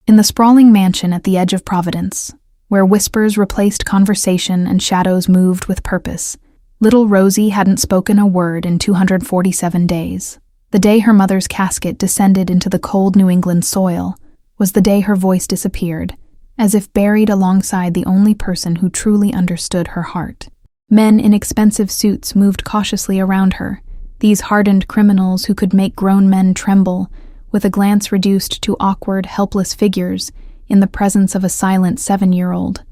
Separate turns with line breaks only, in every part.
In the sprawling mansion at the edge of Providence, where whispers replaced conversation and shadows moved with purpose, little Rosie hadn't spoken a word in 247 days. The day her mother's casket descended into the cold New England soil was the day her voice disappeared, as if buried alongside the only person who truly understood her heart. Men in expensive suits moved cautiously around her, these hardened criminals who could make grown men tremble, with a glance reduced to awkward, helpless figures in the presence of a silent 7-year-old.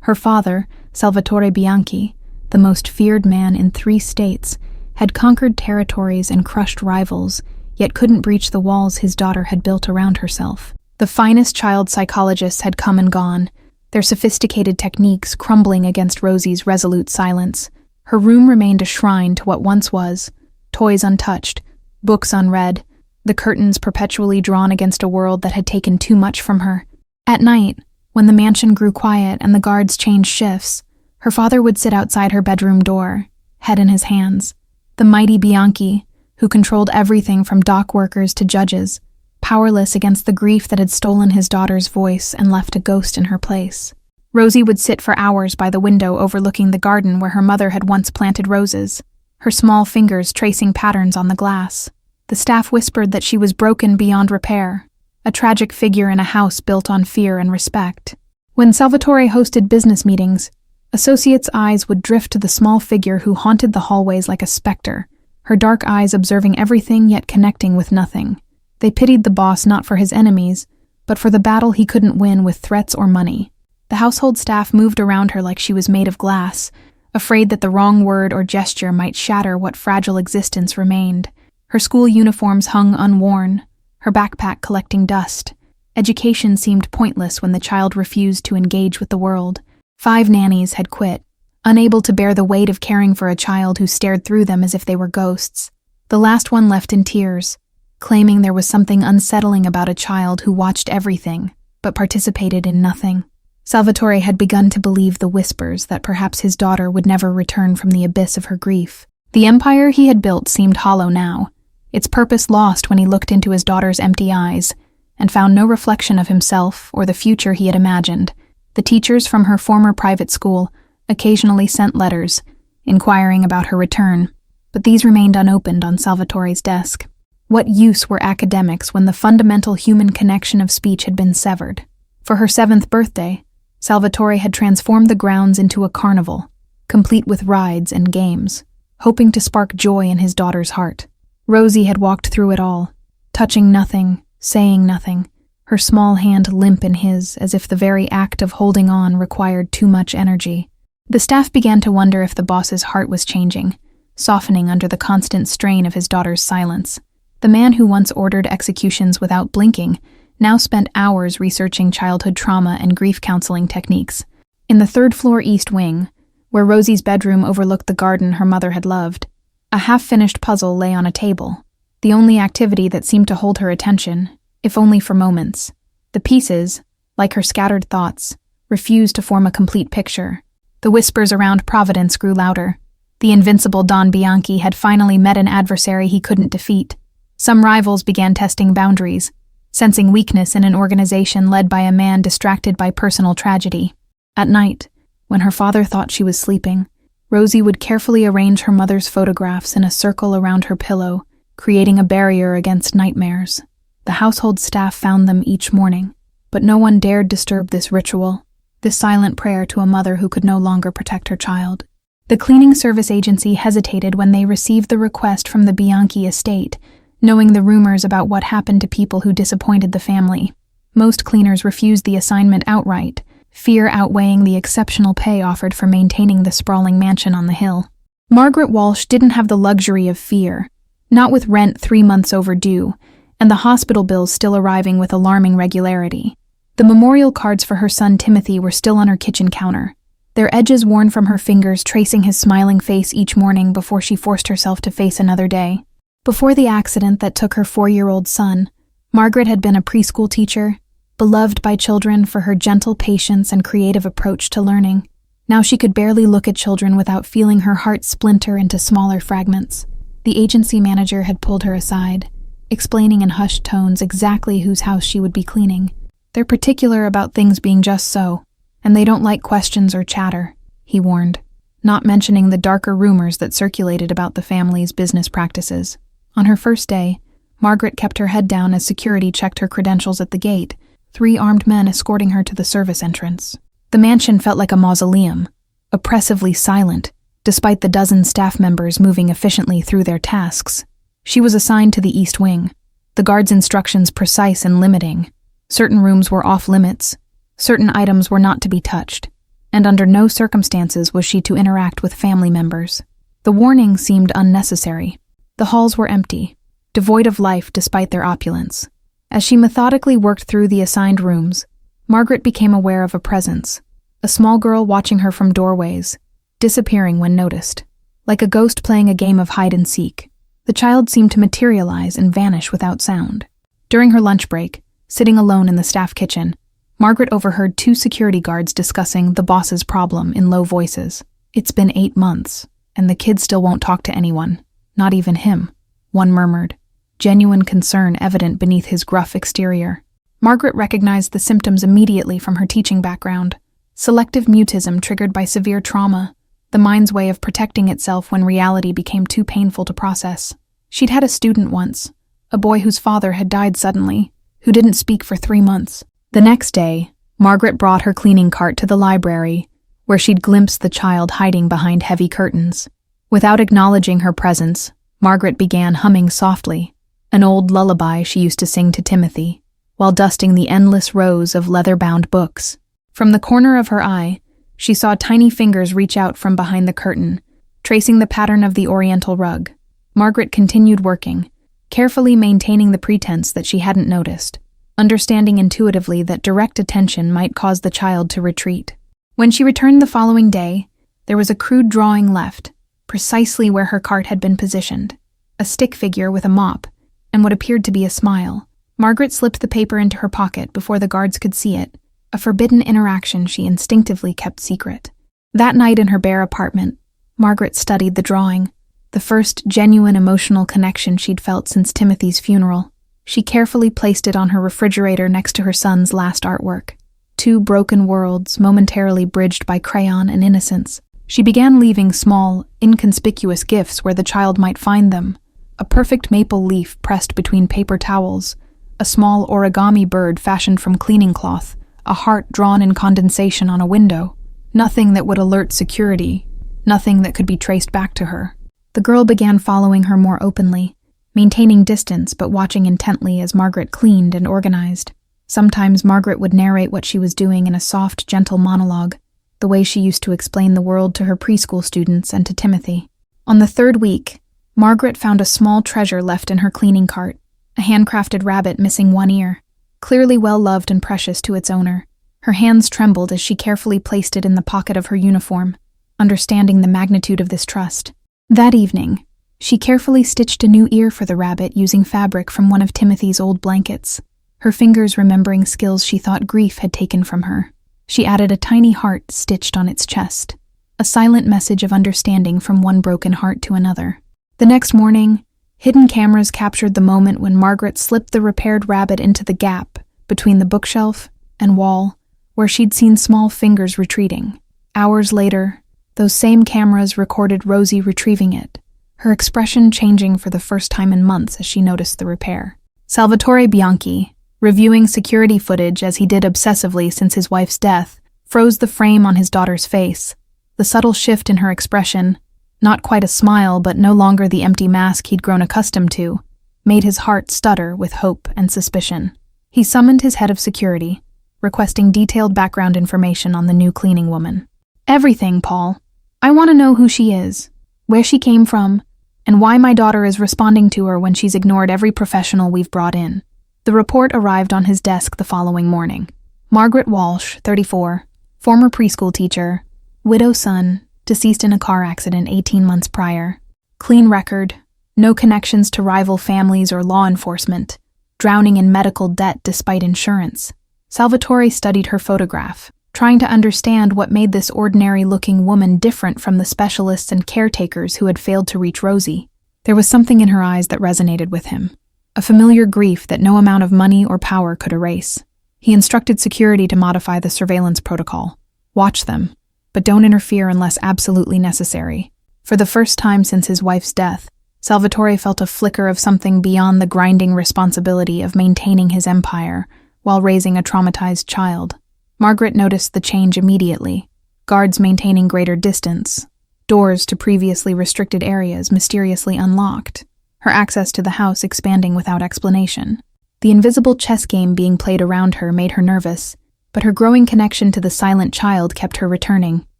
Her father, Salvatore Bianchi, the most feared man in 3 states, had conquered territories and crushed rivals, yet couldn't breach the walls his daughter had built around herself. The finest child psychologists had come and gone, their sophisticated techniques crumbling against Rosie's resolute silence. Her room remained a shrine to what once was, toys untouched, books unread, the curtains perpetually drawn against a world that had taken too much from her. At night, when the mansion grew quiet and the guards changed shifts, her father would sit outside her bedroom door, head in his hands. The mighty Bianchi, who controlled everything from dock workers to judges, powerless against the grief that had stolen his daughter's voice and left a ghost in her place. Rosie would sit for hours by the window overlooking the garden where her mother had once planted roses, her small fingers tracing patterns on the glass. The staff whispered that she was broken beyond repair, a tragic figure in a house built on fear and respect. When Salvatore hosted business meetings, associates' eyes would drift to the small figure who haunted the hallways like a specter, her dark eyes observing everything yet connecting with nothing. They pitied the boss not for his enemies, but for the battle he couldn't win with threats or money. The household staff moved around her like she was made of glass, afraid that the wrong word or gesture might shatter what fragile existence remained. Her school uniforms hung unworn, her backpack collecting dust. Education seemed pointless when the child refused to engage with the world. 5 nannies had quit, unable to bear the weight of caring for a child who stared through them as if they were ghosts. The last one left in tears, claiming there was something unsettling about a child who watched everything, but participated in nothing. Salvatore had begun to believe the whispers that perhaps his daughter would never return from the abyss of her grief. The empire he had built seemed hollow now, its purpose lost when he looked into his daughter's empty eyes and found no reflection of himself or the future he had imagined. The teachers from her former private school occasionally sent letters, inquiring about her return, but these remained unopened on Salvatore's desk. What use were academics when the fundamental human connection of speech had been severed? For her 7th birthday, Salvatore had transformed the grounds into a carnival, complete with rides and games, hoping to spark joy in his daughter's heart. Rosie had walked through it all, touching nothing, saying nothing, her small hand limp in his as if the very act of holding on required too much energy. The staff began to wonder if the boss's heart was changing, softening under the constant strain of his daughter's silence. The man who once ordered executions without blinking now spent hours researching childhood trauma and grief counseling techniques. In the 3rd floor east wing, where Rosie's bedroom overlooked the garden her mother had loved, a half-finished puzzle lay on a table, the only activity that seemed to hold her attention, if only for moments. The pieces, like her scattered thoughts, refused to form a complete picture. The whispers around Providence grew louder. The invincible Don Bianchi had finally met an adversary he couldn't defeat. Some rivals began testing boundaries, sensing weakness in an organization led by a man distracted by personal tragedy. At night, when her father thought she was sleeping, Rosie would carefully arrange her mother's photographs in a circle around her pillow, creating a barrier against nightmares. The household staff found them each morning, but no one dared disturb this ritual, this silent prayer to a mother who could no longer protect her child. The cleaning service agency hesitated when they received the request from the Bianchi estate, knowing the rumors about what happened to people who disappointed the family. Most cleaners refused the assignment outright, fear outweighing the exceptional pay offered for maintaining the sprawling mansion on the hill. Margaret Walsh didn't have the luxury of fear, not with rent 3 months overdue, and the hospital bills still arriving with alarming regularity. The memorial cards for her son Timothy were still on her kitchen counter, their edges worn from her fingers tracing his smiling face each morning before she forced herself to face another day. Before the accident that took her 4-year-old son, Margaret had been a preschool teacher, beloved by children for her gentle patience and creative approach to learning. Now she could barely look at children without feeling her heart splinter into smaller fragments. The agency manager had pulled her aside, explaining in hushed tones exactly whose house she would be cleaning. They're particular about things being just so, and they don't like questions or chatter, he warned, not mentioning the darker rumors that circulated about the family's business practices. On her first day, Margaret kept her head down as security checked her credentials at the gate, 3 armed men escorting her to the service entrance. The mansion felt like a mausoleum, oppressively silent, despite the dozen staff members moving efficiently through their tasks. She was assigned to the East Wing, the guard's instructions precise and limiting. Certain rooms were off-limits, certain items were not to be touched, and under no circumstances was she to interact with family members. The warning seemed unnecessary. The halls were empty, devoid of life despite their opulence. As she methodically worked through the assigned rooms, Margaret became aware of a presence, a small girl watching her from doorways, disappearing when noticed. Like a ghost playing a game of hide-and-seek, the child seemed to materialize and vanish without sound. During her lunch break, sitting alone in the staff kitchen, Margaret overheard 2 security guards discussing the boss's problem in low voices. "It's been 8 months, and the kid still won't talk to anyone, not even him," one murmured, genuine concern evident beneath his gruff exterior. Margaret recognized the symptoms immediately from her teaching background. Selective mutism triggered by severe trauma, the mind's way of protecting itself when reality became too painful to process. She'd had a student once, a boy whose father had died suddenly, who didn't speak for 3 months. The next day, Margaret brought her cleaning cart to the library, where she'd glimpsed the child hiding behind heavy curtains. Without acknowledging her presence, Margaret began humming softly, an old lullaby she used to sing to Timothy, while dusting the endless rows of leather-bound books. From the corner of her eye, she saw tiny fingers reach out from behind the curtain, tracing the pattern of the oriental rug. Margaret continued working, carefully maintaining the pretense that she hadn't noticed, understanding intuitively that direct attention might cause the child to retreat. When she returned the following day, there was a crude drawing left, precisely where her cart had been positioned, a stick figure with a mop, and what appeared to be a smile. Margaret slipped the paper into her pocket before the guards could see it, a forbidden interaction she instinctively kept secret. That night in her bare apartment, Margaret studied the drawing, the first genuine emotional connection she'd felt since Timothy's funeral. She carefully placed it on her refrigerator next to her son's last artwork. 2 broken worlds momentarily bridged by crayon and innocence. She began leaving small, inconspicuous gifts where the child might find them. A perfect maple leaf pressed between paper towels, a small origami bird fashioned from cleaning cloth, a heart drawn in condensation on a window. Nothing that would alert security, nothing that could be traced back to her. The girl began following her more openly, maintaining distance but watching intently as Margaret cleaned and organized. Sometimes Margaret would narrate what she was doing in a soft, gentle monologue, the way she used to explain the world to her preschool students and to Timothy. On the 3rd week, Margaret found a small treasure left in her cleaning cart, a handcrafted rabbit missing 1 ear, clearly well-loved and precious to its owner. Her hands trembled as she carefully placed it in the pocket of her uniform, understanding the magnitude of this trust. That evening, she carefully stitched a new ear for the rabbit using fabric from one of Timothy's old blankets, her fingers remembering skills she thought grief had taken from her. She added a tiny heart stitched on its chest, a silent message of understanding from one broken heart to another. The next morning, hidden cameras captured the moment when Margaret slipped the repaired rabbit into the gap between the bookshelf and wall, where she'd seen small fingers retreating. Hours later, those same cameras recorded Rosie retrieving it, her expression changing for the first time in months as she noticed the repair. Salvatore Bianchi, reviewing security footage as he did obsessively since his wife's death, froze the frame on his daughter's face. The subtle shift in her expression, not quite a smile but no longer the empty mask he'd grown accustomed to, made his heart stutter with hope and suspicion. He summoned his head of security, requesting detailed background information on the new cleaning woman. "Everything, Paul. I want to know who she is, where she came from, and why my daughter is responding to her when she's ignored every professional we've brought in." The report arrived on his desk the following morning. Margaret Walsh, 34, former preschool teacher, widow son, deceased in a car accident 18 months prior. Clean record, no connections to rival families or law enforcement, drowning in medical debt despite insurance. Salvatore studied her photograph, trying to understand what made this ordinary-looking woman different from the specialists and caretakers who had failed to reach Rosie. There was something in her eyes that resonated with him, a familiar grief that no amount of money or power could erase. He instructed security to modify the surveillance protocol. Watch them, but don't interfere unless absolutely necessary. For the first time since his wife's death, Salvatore felt a flicker of something beyond the grinding responsibility of maintaining his empire while raising a traumatized child. Margaret noticed the change immediately. Guards maintaining greater distance, doors to previously restricted areas mysteriously unlocked, her access to the house expanding without explanation. The invisible chess game being played around her made her nervous, but her growing connection to the silent child kept her returning.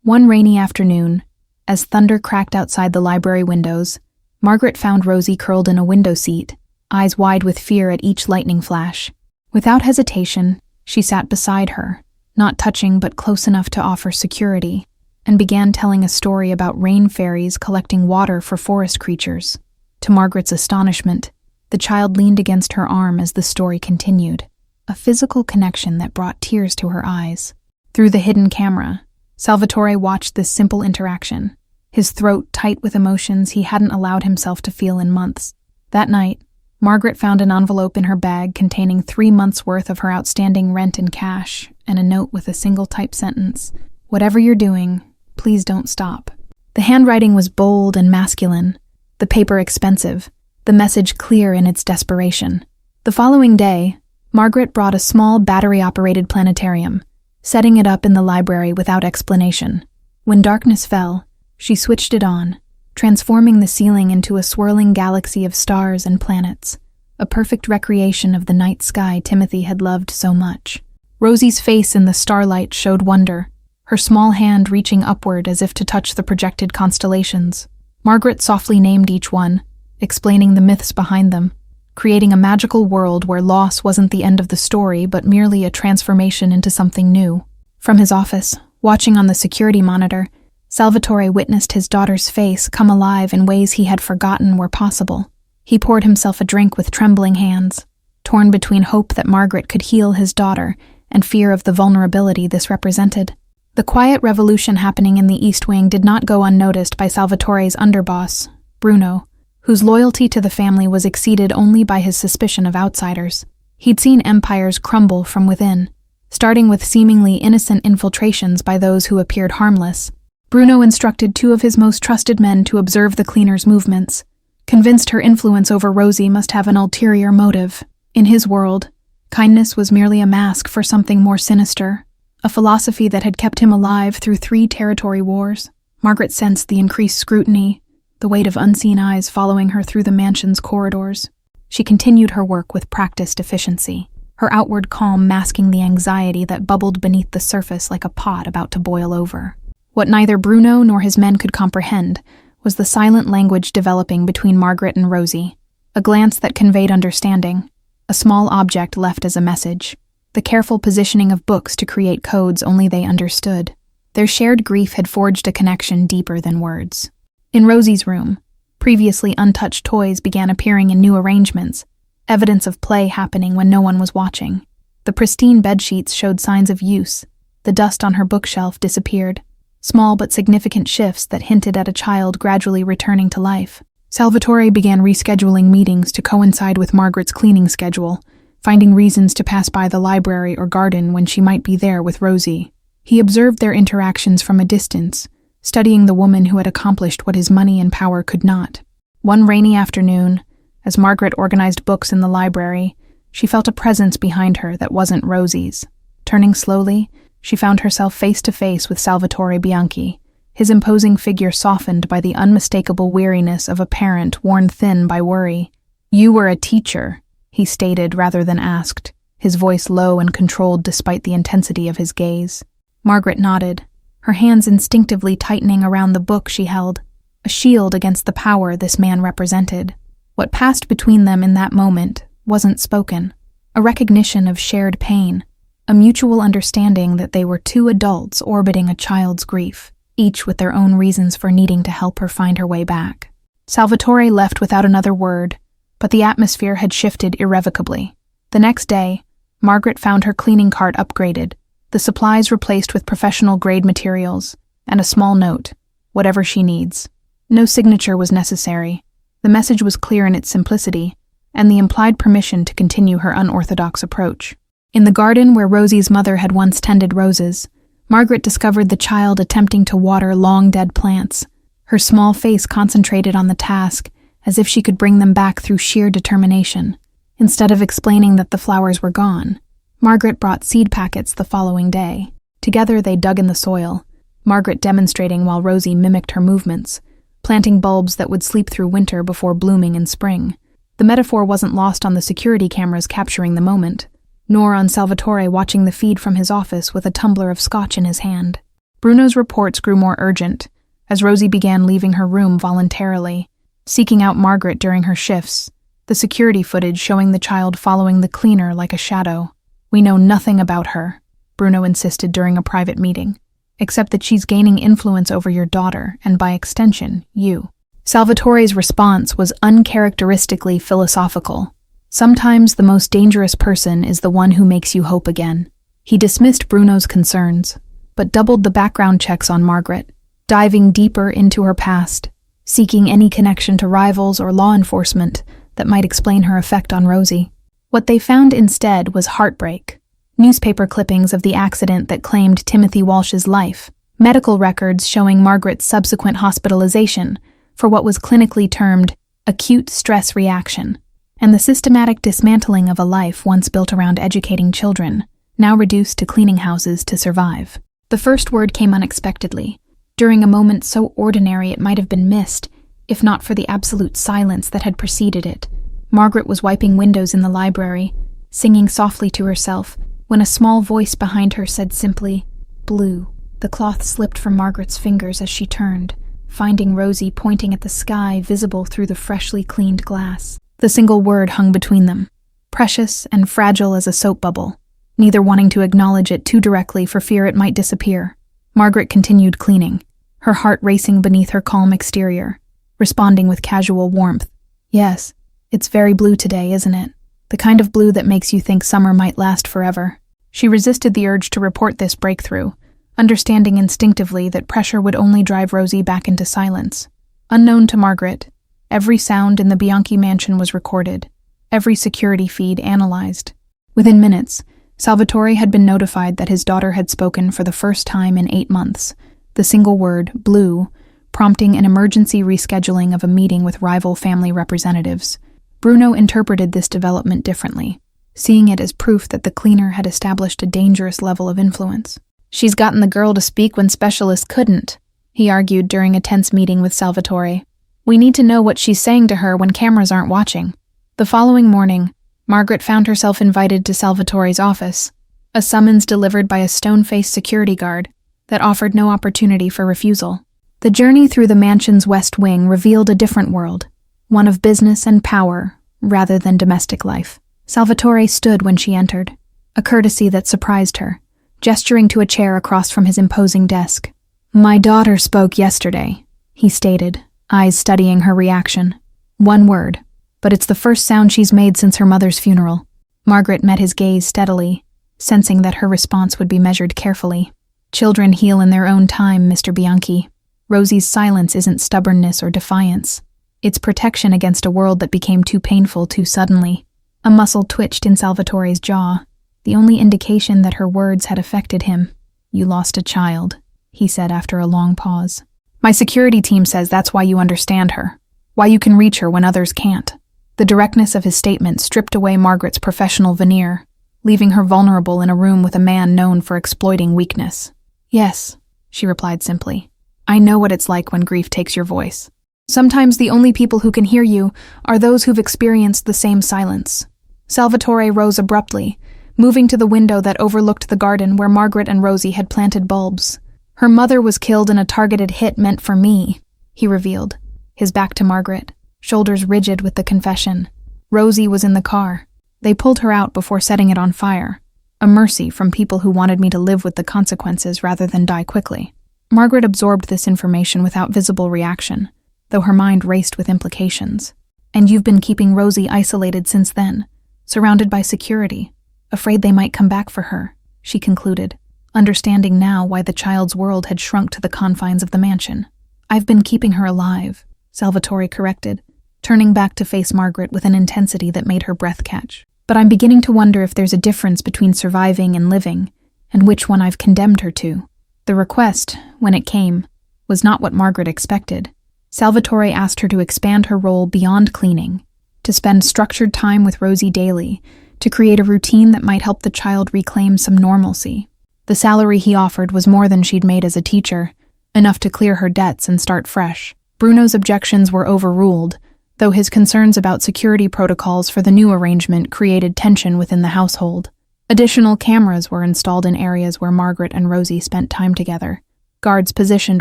One rainy afternoon, as thunder cracked outside the library windows, Margaret found Rosie curled in a window seat, eyes wide with fear at each lightning flash. Without hesitation, she sat beside her, not touching but close enough to offer security, and began telling a story about rain fairies collecting water for forest creatures. To Margaret's astonishment, the child leaned against her arm as the story continued, a physical connection that brought tears to her eyes. Through the hidden camera, Salvatore watched this simple interaction, his throat tight with emotions he hadn't allowed himself to feel in months. That night, Margaret found an envelope in her bag containing 3 months' worth of her outstanding rent in cash and a note with a single typed sentence, "Whatever you're doing, please don't stop." The handwriting was bold and masculine, the paper expensive, the message clear in its desperation. The following day, Margaret brought a small battery-operated planetarium, setting it up in the library without explanation. When darkness fell, she switched it on, transforming the ceiling into a swirling galaxy of stars and planets, a perfect recreation of the night sky Timothy had loved so much. Rosie's face in the starlight showed wonder, her small hand reaching upward as if to touch the projected constellations. Margaret softly named each one, explaining the myths behind them, creating a magical world where loss wasn't the end of the story but merely a transformation into something new. From his office, watching on the security monitor, Salvatore witnessed his daughter's face come alive in ways he had forgotten were possible. He poured himself a drink with trembling hands, torn between hope that Margaret could heal his daughter and fear of the vulnerability this represented. The quiet revolution happening in the East Wing did not go unnoticed by Salvatore's underboss, Bruno, whose loyalty to the family was exceeded only by his suspicion of outsiders. He'd seen empires crumble from within, starting with seemingly innocent infiltrations by those who appeared harmless. Bruno instructed 2 of his most trusted men to observe the cleaner's movements, convinced her influence over Rosie must have an ulterior motive. In his world, kindness was merely a mask for something more sinister, a philosophy that had kept him alive through 3 territory wars. Margaret sensed the increased scrutiny, the weight of unseen eyes following her through the mansion's corridors. She continued her work with practiced efficiency, her outward calm masking the anxiety that bubbled beneath the surface like a pot about to boil over. What neither Bruno nor his men could comprehend was the silent language developing between Margaret and Rosie, a glance that conveyed understanding, a small object left as a message, the careful positioning of books to create codes only they understood. Their shared grief had forged a connection deeper than words. In Rosie's room, previously untouched toys began appearing in new arrangements, evidence of play happening when no one was watching. The pristine bedsheets showed signs of use, the dust on her bookshelf disappeared, small but significant shifts that hinted at a child gradually returning to life. Salvatore began rescheduling meetings to coincide with Margaret's cleaning schedule, finding reasons to pass by the library or garden when she might be there with Rosie. He observed their interactions from a distance, studying the woman who had accomplished what his money and power could not. One rainy afternoon, as Margaret organized books in the library, she felt a presence behind her that wasn't Rosie's. Turning slowly, she found herself face to face with Salvatore Bianchi, his imposing figure softened by the unmistakable weariness of a parent worn thin by worry. "You were a teacher," he stated rather than asked, his voice low and controlled despite the intensity of his gaze. Margaret nodded, her hands instinctively tightening around the book she held, a shield against the power this man represented. What passed between them in that moment wasn't spoken, a recognition of shared pain, a mutual understanding that they were 2 adults orbiting a child's grief, each with their own reasons for needing to help her find her way back. Salvatore left without another word, but the atmosphere had shifted irrevocably. The next day, Margaret found her cleaning cart upgraded, the supplies replaced with professional-grade materials, and a small note, "Whatever she needs." No signature was necessary. The message was clear in its simplicity, and the implied permission to continue her unorthodox approach. In the garden where Rosie's mother had once tended roses, Margaret discovered the child attempting to water long-dead plants, her small face concentrated on the task, as if she could bring them back through sheer determination. Instead of explaining that the flowers were gone, Margaret brought seed packets the following day. Together they dug in the soil, Margaret demonstrating while Rosie mimicked her movements, planting bulbs that would sleep through winter before blooming in spring. The metaphor wasn't lost on the security cameras capturing the moment, nor on Salvatore watching the feed from his office with a tumbler of scotch in his hand. Bruno's reports grew more urgent, as Rosie began leaving her room voluntarily, seeking out Margaret during her shifts, the security footage showing the child following the cleaner like a shadow. "We know nothing about her," Bruno insisted during a private meeting, "except that she's gaining influence over your daughter, and by extension, you." Salvatore's response was uncharacteristically philosophical. Sometimes the most dangerous person is the one who makes you hope again. He dismissed Bruno's concerns, but doubled the background checks on Margaret, diving deeper into her past, seeking any connection to rivals or law enforcement that might explain her effect on Rosie. What they found instead was heartbreak. Newspaper clippings of the accident that claimed Timothy Walsh's life, medical records showing Margaret's subsequent hospitalization for what was clinically termed acute stress reaction, and the systematic dismantling of a life once built around educating children, now reduced to cleaning houses to survive. The first word came unexpectedly, during a moment so ordinary it might have been missed, if not for the absolute silence that had preceded it. Margaret was wiping windows in the library, singing softly to herself, when a small voice behind her said simply, "Blue." The cloth slipped from Margaret's fingers as she turned, finding Rosie pointing at the sky visible through the freshly cleaned glass. The single word hung between them, precious and fragile as a soap bubble, neither wanting to acknowledge it too directly for fear it might disappear. Margaret continued cleaning, her heart racing beneath her calm exterior, responding with casual warmth. "Yes, it's very blue today, isn't it? The kind of blue that makes you think summer might last forever." She resisted the urge to report this breakthrough, understanding instinctively that pressure would only drive Rosie back into silence. Unknown to Margaret, every sound in the Bianchi mansion was recorded, every security feed analyzed. Within minutes, Salvatore had been notified that his daughter had spoken for the first time in 8 months, the single word, blue, prompting an emergency rescheduling of a meeting with rival family representatives. Bruno interpreted this development differently, seeing it as proof that the cleaner had established a dangerous level of influence. "She's gotten the girl to speak when specialists couldn't," he argued during a tense meeting with Salvatore. "We need to know what she's saying to her when cameras aren't watching." The following morning, Margaret found herself invited to Salvatore's office, a summons delivered by a stone-faced security guard that offered no opportunity for refusal. The journey through the mansion's west wing revealed a different world, one of business and power rather than domestic life. Salvatore stood when she entered, a courtesy that surprised her, gesturing to a chair across from his imposing desk. "My daughter spoke yesterday," he stated, eyes studying her reaction. "One word, but it's the first sound she's made since her mother's funeral." Margaret met his gaze steadily, sensing that her response would be measured carefully. "Children heal in their own time, Mr. Bianchi. Rosie's silence isn't stubbornness or defiance. It's protection against a world that became too painful too suddenly." A muscle twitched in Salvatore's jaw, the only indication that her words had affected him. "You lost a child," he said after a long pause. "My security team says that's why you understand her, why you can reach her when others can't." The directness of his statement stripped away Margaret's professional veneer, leaving her vulnerable in a room with a man known for exploiting weakness. "Yes," she replied simply. "I know what it's like when grief takes your voice. Sometimes the only people who can hear you are those who've experienced the same silence." Salvatore rose abruptly, moving to the window that overlooked the garden where Margaret and Rosie had planted bulbs. "Her mother was killed in a targeted hit meant for me," he revealed, his back to Margaret, shoulders rigid with the confession. "Rosie was in the car. They pulled her out before setting it on fire. A mercy from people who wanted me to live with the consequences rather than die quickly." Margaret absorbed this information without visible reaction, though her mind raced with implications. "And you've been keeping Rosie isolated since then, surrounded by security, afraid they might come back for her," she concluded, understanding now why the child's world had shrunk to the confines of the mansion. "I've been keeping her alive," Salvatore corrected, turning back to face Margaret with an intensity that made her breath catch. But I'm beginning to wonder if there's a difference between surviving and living, and which one I've condemned her to. The request, when it came, was not what Margaret expected. Salvatore asked her to expand her role beyond cleaning, to spend structured time with Rosie daily, to create a routine that might help the child reclaim some normalcy. The salary he offered was more than she'd made as a teacher, enough to clear her debts and start fresh. Bruno's objections were overruled, though his concerns about security protocols for the new arrangement created tension within the household. Additional cameras were installed in areas where Margaret and Rosie spent time together, guards positioned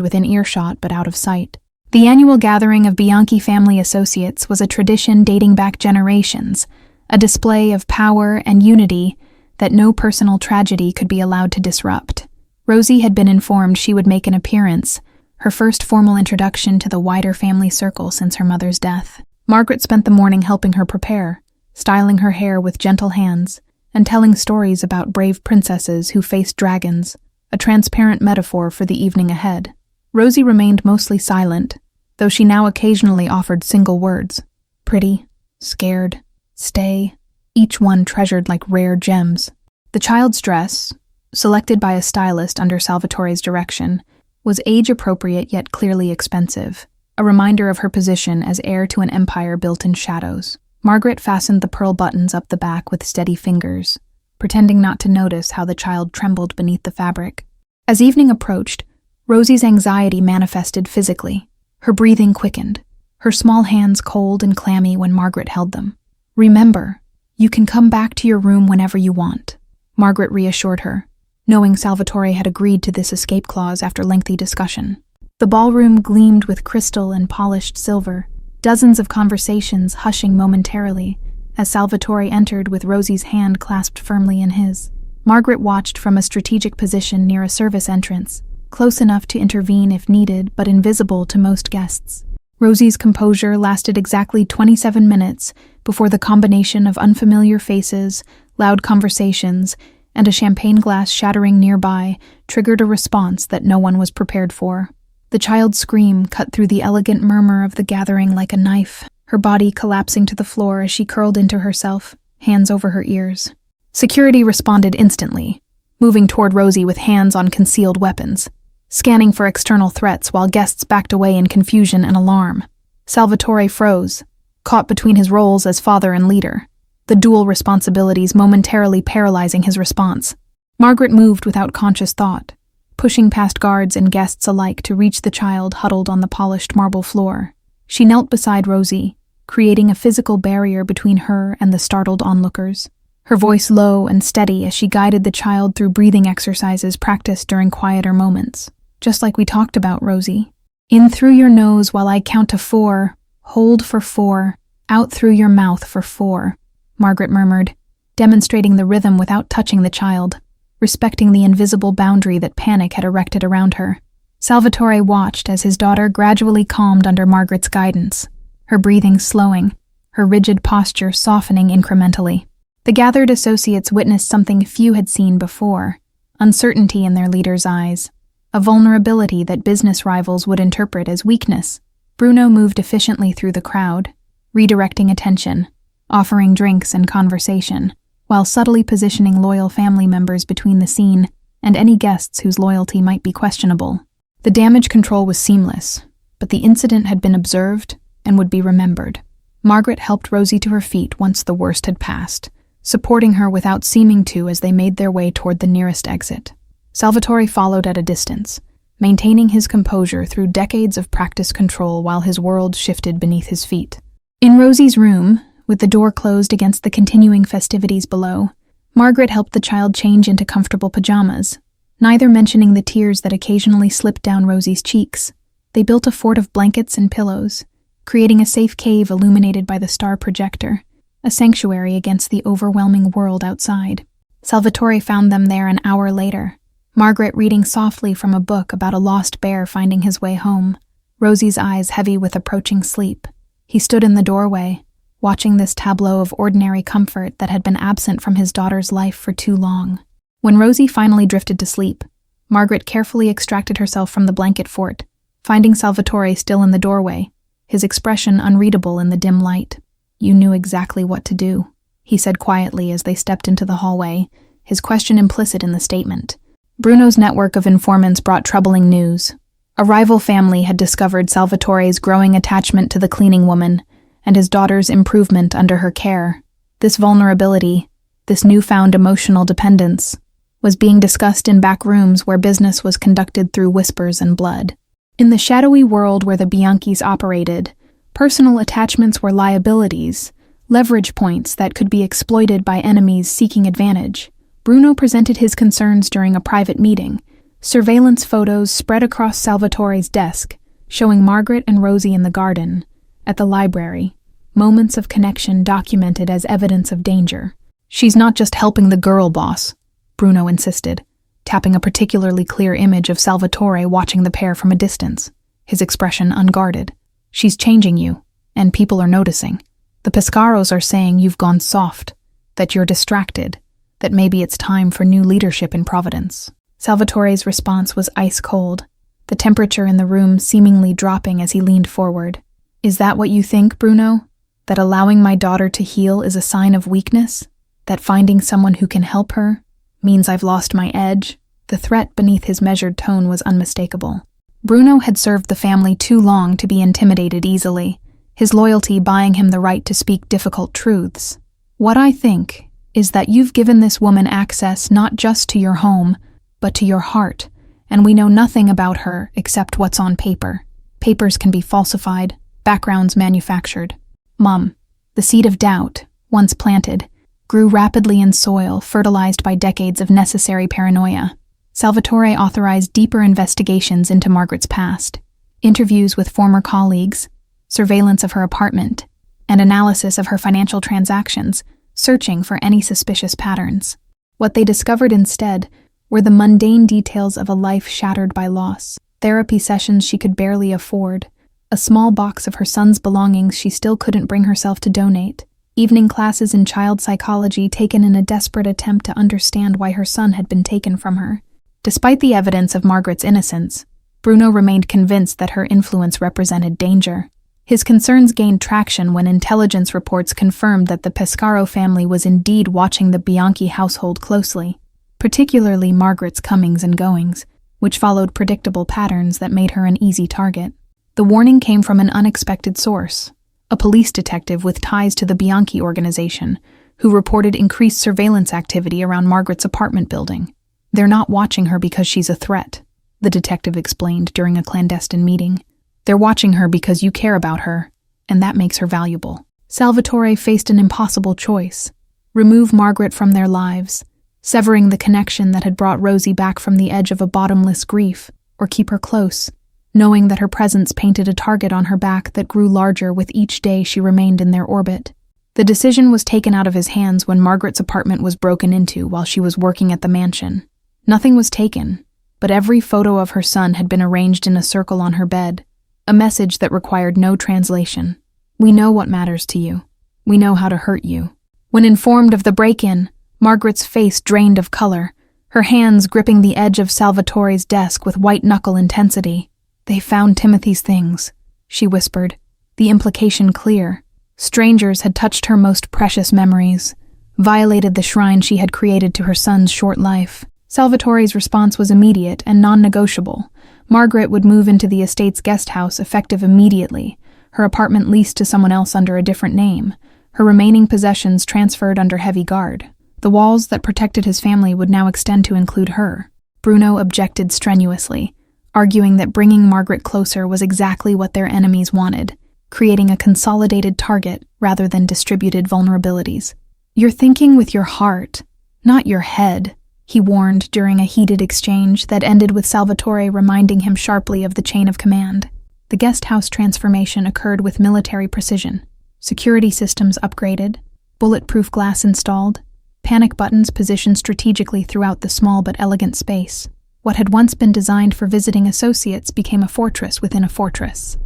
within earshot but out of sight. The annual gathering of Bianchi family associates was a tradition dating back generations, a display of power and unity that no personal tragedy could be allowed to disrupt. Rosie had been informed she would make an appearance, her first formal introduction to the wider family circle since her mother's death. Margaret spent the morning helping her prepare, styling her hair with gentle hands, and telling stories about brave princesses who faced dragons, a transparent metaphor for the evening ahead. Rosie remained mostly silent, though she now occasionally offered single words. Pretty, scared, stay, each one treasured like rare gems. The child's dress, selected by a stylist under Salvatore's direction, was age-appropriate yet clearly expensive, a reminder of her position as heir to an empire built in shadows. Margaret fastened the pearl buttons up the back with steady fingers, pretending not to notice how the child trembled beneath the fabric. As evening approached, Rosie's anxiety manifested physically. Her breathing quickened, her small hands cold and clammy when Margaret held them. "Remember, you can come back to your room whenever you want," Margaret reassured her, knowing Salvatore had agreed to this escape clause after lengthy discussion. The ballroom gleamed with crystal and polished silver, dozens of conversations hushing momentarily as Salvatore entered with Rosie's hand clasped firmly in his. Margaret watched from a strategic position near a service entrance, close enough to intervene if needed but invisible to most guests. Rosie's composure lasted exactly 27 minutes before the combination of unfamiliar faces, loud conversations, and a champagne glass shattering nearby triggered a response that no one was prepared for. The child's scream cut through the elegant murmur of the gathering like a knife, her body collapsing to the floor as she curled into herself, hands over her ears. Security responded instantly, moving toward Rosie with hands on concealed weapons, scanning for external threats while guests backed away in confusion and alarm. Salvatore froze, caught between his roles as father and leader, the dual responsibilities momentarily paralyzing his response. Margaret moved without conscious thought, pushing past guards and guests alike to reach the child huddled on the polished marble floor. She knelt beside Rosie, creating a physical barrier between her and the startled onlookers, her voice low and steady as she guided the child through breathing exercises practiced during quieter moments. "Just like we talked about, Rosie. In through your nose while I count to 4, hold for 4, out through your mouth for 4, Margaret murmured, demonstrating the rhythm without touching the child, respecting the invisible boundary that panic had erected around her. Salvatore watched as his daughter gradually calmed under Margaret's guidance, her breathing slowing, her rigid posture softening incrementally. The gathered associates witnessed something few had seen before, uncertainty in their leader's eyes, a vulnerability that business rivals would interpret as weakness. Bruno moved efficiently through the crowd, redirecting attention, offering drinks and conversation, while subtly positioning loyal family members between the scene and any guests whose loyalty might be questionable. The damage control was seamless, but the incident had been observed and would be remembered. Margaret helped Rosie to her feet once the worst had passed, supporting her without seeming to as they made their way toward the nearest exit. Salvatore followed at a distance, maintaining his composure through decades of practice control while his world shifted beneath his feet. In Rosie's room, with the door closed against the continuing festivities below, Margaret helped the child change into comfortable pajamas, neither mentioning the tears that occasionally slipped down Rosie's cheeks. They built a fort of blankets and pillows, creating a safe cave illuminated by the star projector, a sanctuary against the overwhelming world outside. Salvatore found them there an hour later, Margaret reading softly from a book about a lost bear finding his way home, Rosie's eyes heavy with approaching sleep. He stood in the doorway, watching this tableau of ordinary comfort that had been absent from his daughter's life for too long. When Rosie finally drifted to sleep, Margaret carefully extracted herself from the blanket fort, finding Salvatore still in the doorway, his expression unreadable in the dim light. "You knew exactly what to do," he said quietly as they stepped into the hallway, his question implicit in the statement. Bruno's network of informants brought troubling news. A rival family had discovered Salvatore's growing attachment to the cleaning woman and his daughter's improvement under her care. This vulnerability, this newfound emotional dependence, was being discussed in back rooms where business was conducted through whispers and blood. In the shadowy world where the Bianchis operated, personal attachments were liabilities, leverage points that could be exploited by enemies seeking advantage. Bruno presented his concerns during a private meeting. Surveillance photos spread across Salvatore's desk, showing Margaret and Rosie in the garden, at the library, moments of connection documented as evidence of danger. "She's not just helping the girl, boss," Bruno insisted, tapping a particularly clear image of Salvatore watching the pair from a distance, his expression unguarded. "She's changing you, and people are noticing. The Pescaros are saying you've gone soft, that you're distracted, that maybe it's time for new leadership in Providence." Salvatore's response was ice-cold, the temperature in the room seemingly dropping as he leaned forward. "Is that what you think, Bruno? That allowing my daughter to heal is a sign of weakness? That finding someone who can help her means I've lost my edge?" The threat beneath his measured tone was unmistakable. Bruno had served the family too long to be intimidated easily, his loyalty buying him the right to speak difficult truths. "What I think is that you've given this woman access not just to your home, but to your heart, and we know nothing about her except what's on paper. Papers can be falsified, backgrounds manufactured. Mom, the seed of doubt, once planted, grew rapidly in soil fertilized by decades of necessary paranoia. Salvatore authorized deeper investigations into Margaret's past, interviews with former colleagues, surveillance of her apartment, and analysis of her financial transactions, searching for any suspicious patterns. What they discovered instead were the mundane details of a life shattered by loss, therapy sessions she could barely afford, a small box of her son's belongings she still couldn't bring herself to donate, evening classes in child psychology taken in a desperate attempt to understand why her son had been taken from her. Despite the evidence of Margaret's innocence, Bruno remained convinced that her influence represented danger. His concerns gained traction when intelligence reports confirmed that the Pescaro family was indeed watching the Bianchi household closely, particularly Margaret's comings and goings, which followed predictable patterns that made her an easy target. The warning came from an unexpected source, a police detective with ties to the Bianchi organization, who reported increased surveillance activity around Margaret's apartment building. "They're not watching her because she's a threat," the detective explained during a clandestine meeting. "They're watching her because you care about her, and that makes her valuable." Salvatore faced an impossible choice: remove Margaret from their lives, severing the connection that had brought Rosie back from the edge of a bottomless grief, or keep her close, knowing that her presence painted a target on her back that grew larger with each day she remained in their orbit. The decision was taken out of his hands when Margaret's apartment was broken into while she was working at the mansion. Nothing was taken, but every photo of her son had been arranged in a circle on her bed, a message that required no translation. "We know what matters to you. We know how to hurt you." When informed of the break-in, Margaret's face drained of color, her hands gripping the edge of Salvatore's desk with white-knuckle intensity. "They found Timothy's things," she whispered, the implication clear. Strangers had touched her most precious memories, violated the shrine she had created to her son's short life. Salvatore's response was immediate and non-negotiable. Margaret would move into the estate's guest house effective immediately, her apartment leased to someone else under a different name, her remaining possessions transferred under heavy guard. The walls that protected his family would now extend to include her. Bruno objected strenuously, arguing that bringing Margaret closer was exactly what their enemies wanted, creating a consolidated target rather than distributed vulnerabilities. "You're thinking with your heart, not your head," he warned during a heated exchange that ended with Salvatore reminding him sharply of the chain of command. The guest house transformation occurred with military precision. Security systems upgraded, bulletproof glass installed, panic buttons positioned strategically throughout the small but elegant space. What had once been designed for visiting associates became a fortress within a fortress.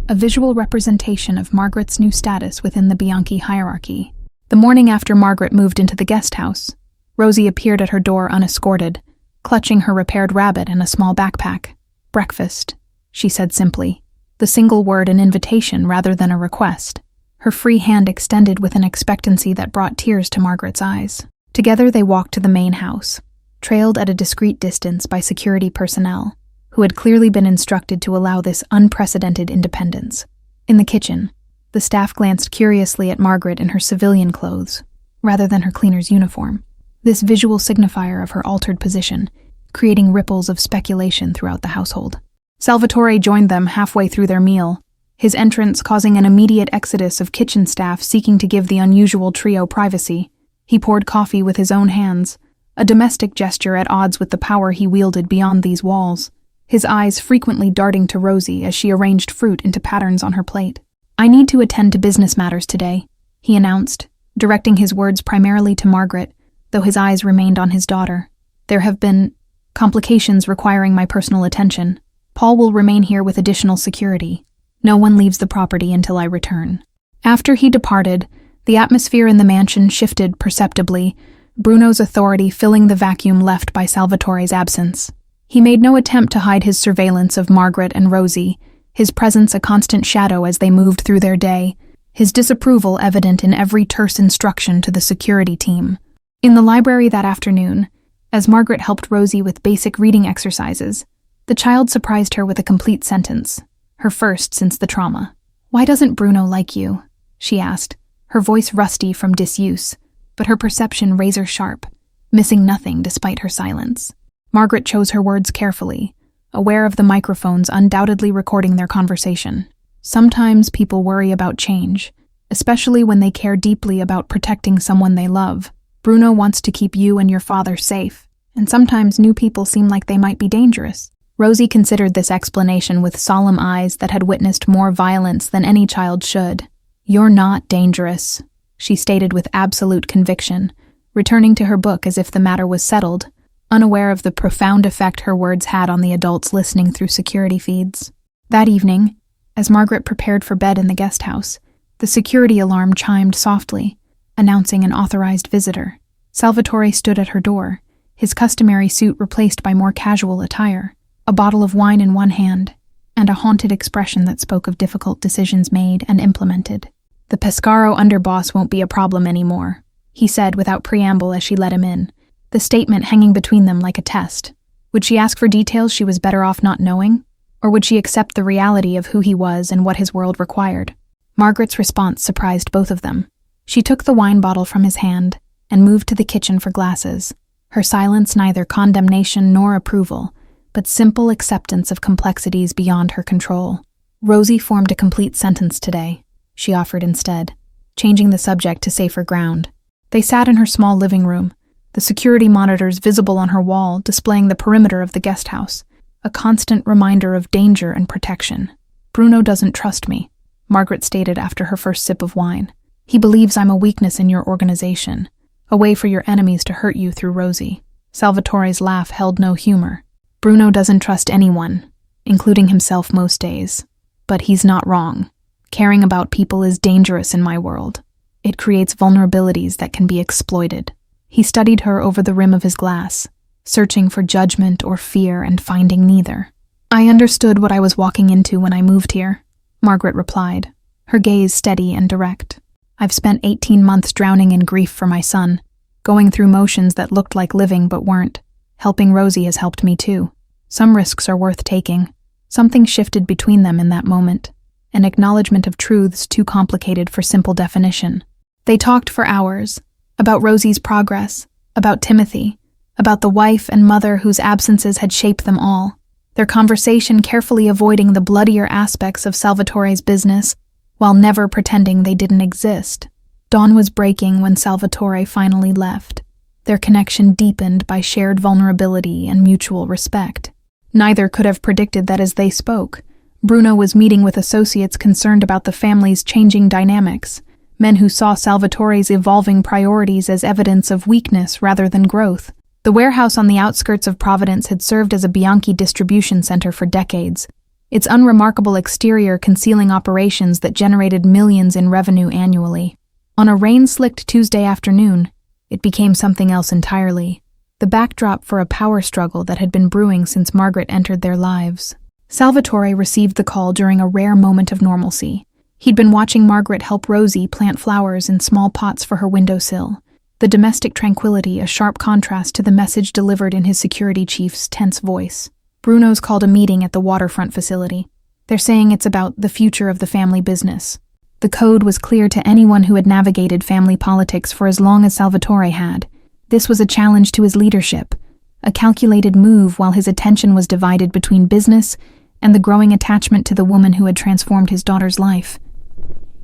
A visual representation of Margaret's new status within the Bianchi hierarchy. The morning after Margaret moved into the guest house, Rosie appeared at her door unescorted, clutching her repaired rabbit and a small backpack. "Breakfast," she said simply, the single word an invitation rather than a request. her free hand extended with an expectancy that brought tears to Margaret's eyes. Together they walked to the main house, trailed at a discreet distance by security personnel, who had clearly been instructed to allow this unprecedented independence. In the kitchen, the staff glanced curiously at Margaret in her civilian clothes, rather than her cleaner's uniform, this visual signifier of her altered position, creating ripples of speculation throughout the household. Salvatore joined them halfway through their meal, his entrance causing an immediate exodus of kitchen staff seeking to give the unusual trio privacy. He poured coffee with his own hands, a domestic gesture at odds with the power he wielded beyond these walls, his eyes frequently darting to Rosie as she arranged fruit into patterns on her plate. "I need to attend to business matters today," he announced, directing his words primarily to Margaret, though his eyes remained on his daughter. "There have been complications requiring my personal attention. Paul will remain here with additional security. No one leaves the property until I return." After he departed, the atmosphere in the mansion shifted perceptibly, Bruno's authority filling the vacuum left by Salvatore's absence. He made no attempt to hide his surveillance of Margaret and Rosie, his presence a constant shadow as they moved through their day, his disapproval evident in every terse instruction to the security team. In the library that afternoon, as Margaret helped Rosie with basic reading exercises, the child surprised her with a complete sentence, her first since the trauma. "Why doesn't Bruno like you?" she asked, her voice rusty from disuse, but her perception razor-sharp, missing nothing despite her silence. Margaret chose her words carefully, aware of the microphones undoubtedly recording their conversation. "Sometimes people worry about change, especially when they care deeply about protecting someone they love. Bruno wants to keep you and your father safe, and sometimes new people seem like they might be dangerous." Rosie considered this explanation with solemn eyes that had witnessed more violence than any child should. "You're not dangerous," she stated with absolute conviction, returning to her book as if the matter was settled, unaware of the profound effect her words had on the adults listening through security feeds. That evening, as Margaret prepared for bed in the guest house, the security alarm chimed softly, announcing an authorized visitor. Salvatore stood at her door, his customary suit replaced by more casual attire, a bottle of wine in one hand, and a haunted expression that spoke of difficult decisions made and implemented. "The Pescaro underboss won't be a problem anymore," he said without preamble as she let him in, the statement hanging between them like a test. Would she ask for details she was better off not knowing? Or would she accept the reality of who he was and what his world required? Margaret's response surprised both of them. She took the wine bottle from his hand and moved to the kitchen for glasses, her silence neither condemnation nor approval, but simple acceptance of complexities beyond her control. "Rosie formed a complete sentence today," she offered instead, changing the subject to safer ground. They sat in her small living room, the security monitors visible on her wall displaying the perimeter of the guest house, a constant reminder of danger and protection. "Bruno doesn't trust me," Margaret stated after her first sip of wine. "He believes I'm a weakness in your organization, a way for your enemies to hurt you through Rosie." Salvatore's laugh held no humor. "Bruno doesn't trust anyone, including himself most days. But he's not wrong. Caring about people is dangerous in my world. It creates vulnerabilities that can be exploited." He studied her over the rim of his glass, searching for judgment or fear and finding neither. "I understood what I was walking into when I moved here," Margaret replied, her gaze steady and direct. "I've spent 18 months drowning in grief for my son, going through motions that looked like living but weren't. Helping Rosie has helped me too. Some risks are worth taking." Something shifted between them in that moment, an acknowledgement of truths too complicated for simple definition. They talked for hours, about Rosie's progress, about Timothy, about the wife and mother whose absences had shaped them all, their conversation carefully avoiding the bloodier aspects of Salvatore's business, while never pretending they didn't exist. Dawn was breaking when Salvatore finally left, their connection deepened by shared vulnerability and mutual respect. Neither could have predicted that as they spoke, Bruno was meeting with associates concerned about the family's changing dynamics, men who saw Salvatore's evolving priorities as evidence of weakness rather than growth. The warehouse on the outskirts of Providence had served as a Bianchi distribution center for decades, its unremarkable exterior concealing operations that generated millions in revenue annually. On a rain-slicked Tuesday afternoon, it became something else entirely, the backdrop for a power struggle that had been brewing since Margaret entered their lives. Salvatore received the call during a rare moment of normalcy. He'd been watching Margaret help Rosie plant flowers in small pots for her windowsill, the domestic tranquility a sharp contrast to the message delivered in his security chief's tense voice. Bruno's called a meeting at the waterfront facility. They're saying it's about the future of the family business. The code was clear to anyone who had navigated family politics for as long as Salvatore had. This was a challenge to his leadership, a calculated move while his attention was divided between business and the growing attachment to the woman who had transformed his daughter's life.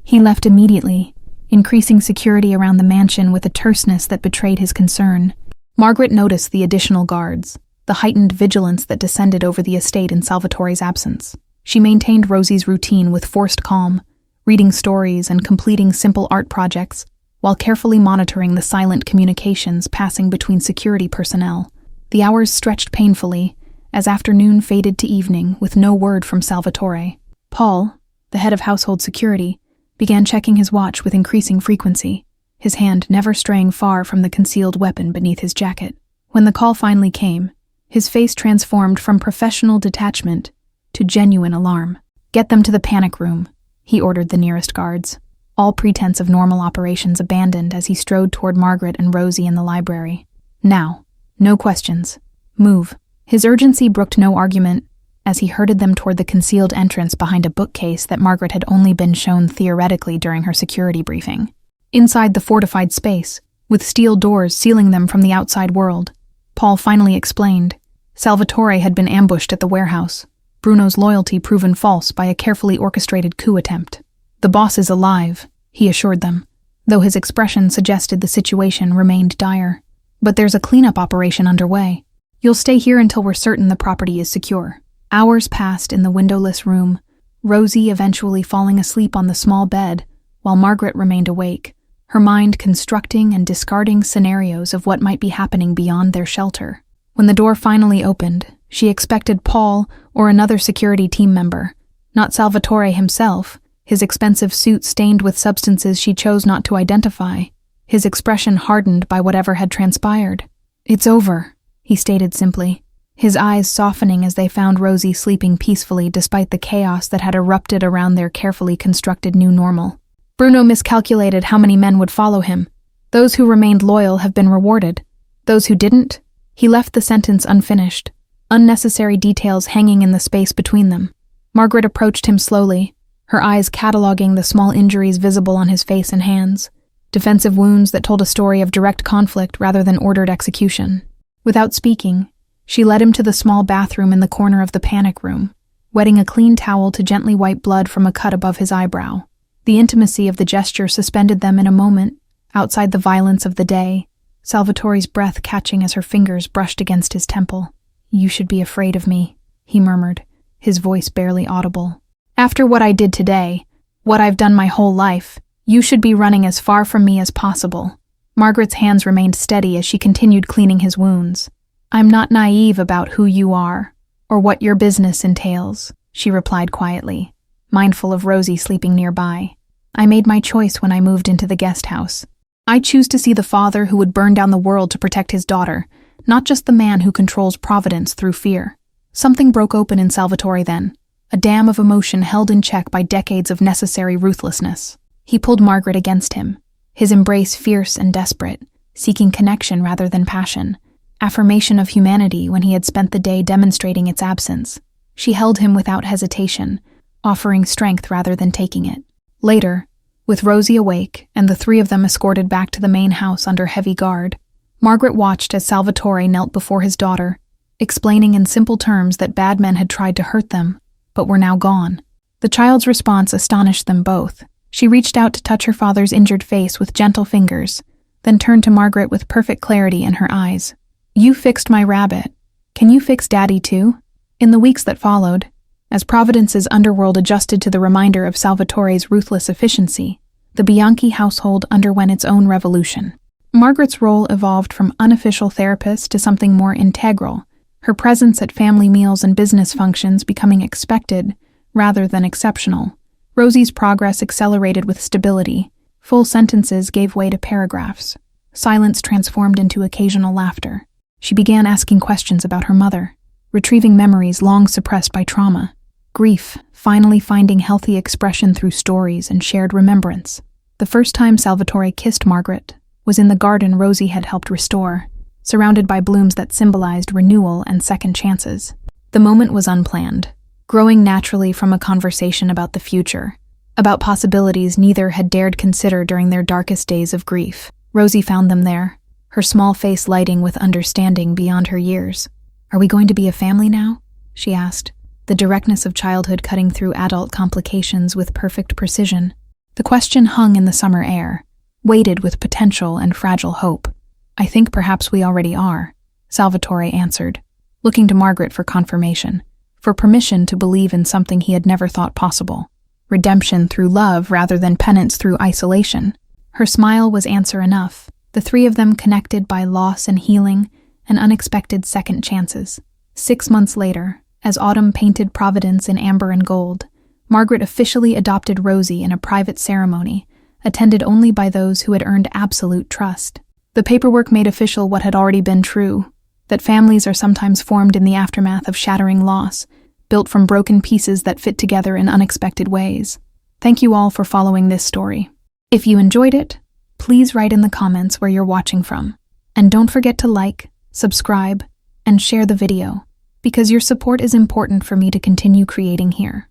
He left immediately, increasing security around the mansion with a terseness that betrayed his concern. Margaret noticed the additional guards, the heightened vigilance that descended over the estate in Salvatore's absence. She maintained Rosie's routine with forced calm, reading stories and completing simple art projects, while carefully monitoring the silent communications passing between security personnel. The hours stretched painfully, as afternoon faded to evening with no word from Salvatore. Paul, the head of household security, began checking his watch with increasing frequency, his hand never straying far from the concealed weapon beneath his jacket. When the call finally came, his face transformed from professional detachment to genuine alarm. "Get them to the panic room," he ordered the nearest guards. All pretense of normal operations abandoned as he strode toward Margaret and Rosie in the library. "Now, no questions. Move." His urgency brooked no argument as he herded them toward the concealed entrance behind a bookcase that Margaret had only been shown theoretically during her security briefing. Inside the fortified space, with steel doors sealing them from the outside world, Paul finally explained, Salvatore had been ambushed at the warehouse, Bruno's loyalty proven false by a carefully orchestrated coup attempt. "The boss is alive," he assured them, though his expression suggested the situation remained dire. "But there's a cleanup operation underway. You'll stay here until we're certain the property is secure." Hours passed in the windowless room, Rosie eventually falling asleep on the small bed, while Margaret remained awake, her mind constructing and discarding scenarios of what might be happening beyond their shelter. When the door finally opened, she expected Paul or another security team member, not Salvatore himself, his expensive suit stained with substances she chose not to identify, his expression hardened by whatever had transpired. "It's over," he stated simply, his eyes softening as they found Rosie sleeping peacefully despite the chaos that had erupted around their carefully constructed new normal. "Bruno miscalculated how many men would follow him. Those who remained loyal have been rewarded. Those who didn't?" He left the sentence unfinished, unnecessary details hanging in the space between them. Margaret approached him slowly, her eyes cataloging the small injuries visible on his face and hands, defensive wounds that told a story of direct conflict rather than ordered execution. Without speaking, she led him to the small bathroom in the corner of the panic room, wetting a clean towel to gently wipe blood from a cut above his eyebrow. The intimacy of the gesture suspended them in a moment, outside the violence of the day, Salvatore's breath catching as her fingers brushed against his temple. "You should be afraid of me," he murmured, his voice barely audible. "After what I did today, what I've done my whole life, you should be running as far from me as possible." Margaret's hands remained steady as she continued cleaning his wounds. "I'm not naive about who you are, or what your business entails," she replied quietly, mindful of Rosie sleeping nearby. "I made my choice when I moved into the guest house. I choose to see the father who would burn down the world to protect his daughter, not just the man who controls providence through fear." Something broke open in Salvatore then, a dam of emotion held in check by decades of necessary ruthlessness. He pulled Margaret against him, his embrace fierce and desperate, seeking connection rather than passion, affirmation of humanity when he had spent the day demonstrating its absence. She held him without hesitation, offering strength rather than taking it. Later, with Rosie awake and the three of them escorted back to the main house under heavy guard, Margaret watched as Salvatore knelt before his daughter, explaining in simple terms that bad men had tried to hurt them, but were now gone. The child's response astonished them both. She reached out to touch her father's injured face with gentle fingers, then turned to Margaret with perfect clarity in her eyes. "You fixed my rabbit. Can you fix Daddy too?" In the weeks that followed, as Providence's underworld adjusted to the reminder of Salvatore's ruthless efficiency, the Bianchi household underwent its own revolution. Margaret's role evolved from unofficial therapist to something more integral, her presence at family meals and business functions becoming expected rather than exceptional. Rosie's progress accelerated with stability. Full sentences gave way to paragraphs. Silence transformed into occasional laughter. She began asking questions about her mother, retrieving memories long suppressed by trauma. Grief, finally finding healthy expression through stories and shared remembrance. The first time Salvatore kissed Margaret was in the garden Rosie had helped restore, surrounded by blooms that symbolized renewal and second chances. The moment was unplanned, growing naturally from a conversation about the future, about possibilities neither had dared consider during their darkest days of grief. Rosie found them there, her small face lighting with understanding beyond her years. "Are we going to be a family now?" she asked, the directness of childhood cutting through adult complications with perfect precision. The question hung in the summer air, weighted with potential and fragile hope. "I think perhaps we already are," Salvatore answered, looking to Margaret for confirmation, for permission to believe in something he had never thought possible. Redemption through love rather than penance through isolation. Her smile was answer enough, the three of them connected by loss and healing and unexpected second chances. 6 months later, as autumn painted Providence in amber and gold, Margaret officially adopted Rosie in a private ceremony, attended only by those who had earned absolute trust. The paperwork made official what had already been true, that families are sometimes formed in the aftermath of shattering loss, built from broken pieces that fit together in unexpected ways. Thank you all for following this story. If you enjoyed it, please write in the comments where you're watching from. And don't forget to like, subscribe, and share the video, because your support is important for me to continue creating here.